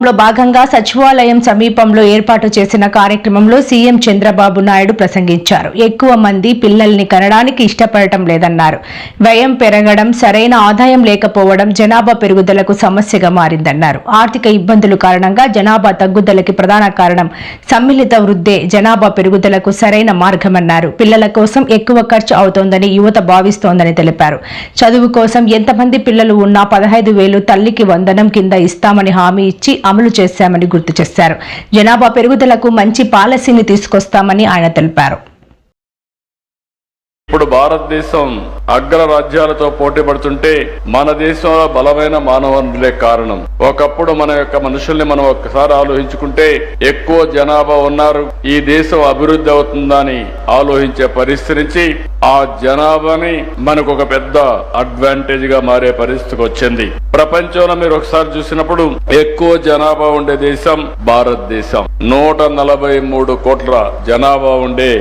లో భాగంగా సచివాలయం సమీపంలో ఏర్పాటు చేసిన కార్యక్రమంలో సీఎం చంద్రబాబు నాయుడు ప్రసంగించారు. ఎక్కువ మంది పిల్లల్ని కనడానికి ఇష్టపడటం లేదన్నారు. వ్యయం పెరగడం, సరైన ఆదాయం లేకపోవడం జనాభా పెరుగుదలకు సమస్యగా మారిందన్నారు. ఆర్థిక ఇబ్బందుల కారణంగా జనాభా తగ్గుదలకి ప్రధాన కారణం సమ్మిళిత వృద్ధే జనాభా పెరుగుదలకు సరైన మార్గమన్నారు. పిల్లల కోసం ఎక్కువ ఖర్చు అవుతోందని యువత భావిస్తోందని తెలిపారు. చదువు కోసం ఎంతమంది పిల్లలు ఉన్నా 15,000 తల్లికి వందనం కింద ఇస్తామని హామీ ఇచ్చి అమలు చేశామని గుర్తు చేశారు. జనాభా పెరుగుదలకు మంచి పాలసీని తీసుకొస్తామని ఆయన తెలిపారు. ఇప్పుడు భారతదేశం అగ్ర రాజ్యాలతో పోటీ పడుతుంటే మన దేశంలో బలమైన మానవ వనరులే కారణం. ఒకప్పుడు మన యొక్క మనుషుల్ని మనం ఒక్కసారి ఆలోచించుకుంటే ఎక్కువ జనాభా ఉన్నారు, ఈ దేశం అభివృద్ధి అవుతుందని ఆలోచించే పరిస్థితి నుంచి ఆ జనాభాని మనకు ఒక పెద్ద అడ్వాంటేజ్ గా మారే పరిస్థితికి వచ్చింది. ప్రపంచంలో మీరు ఒకసారి చూసినప్పుడు ఎక్కువ జనాభా ఉండే దేశం భారతదేశం. 143 కోట్ల జనాభా ఉండే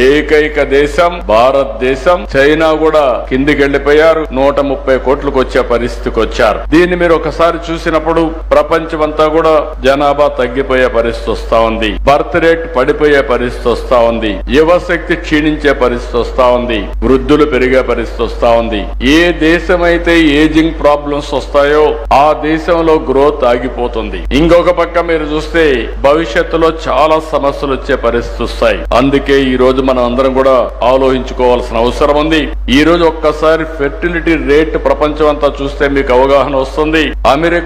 ఏకైక దేశం భారతదేశం. చైనా కూడా కిందికి వెళ్లిపోయారు, 130 కోట్లకు వచ్చే పరిస్థితికి వచ్చారు. దీన్ని మీరు ఒకసారి చూసినప్పుడు ప్రపంచమంతా కూడా జనాభా తగ్గిపోయే పరిస్థితి వస్తా ఉంది, బర్త్ రేట్ పడిపోయే పరిస్థితి వస్తా ఉంది, యువశక్తి క్షీణించే పరిస్థితి వస్తా ఉంది, వృద్ధులు పెరిగే పరిస్థితి వస్తా ఉంది. ఏ దేశమైతే ఏజింగ్ ప్రాబ్లమ్స్ వస్తాయో ఆ దేశంలో గ్రోత్ ఆగిపోతుంది. ఇంకొక పక్క మీరు చూస్తే భవిష్యత్తులో చాలా సమస్యలు వచ్చే పరిస్థితి వస్తాయి. అందుకే ఈ రోజు మనం అందరం కూడా ఆలోచించుకోవాల్సిన అవసరం ఉంది. ఈ రోజు ఒక్కసారి ఫెర్టిలిటీ రేట్ ప్రపంచం అంతా చూస్తే మీకు అవగాహన వస్తుంది. అమెరికా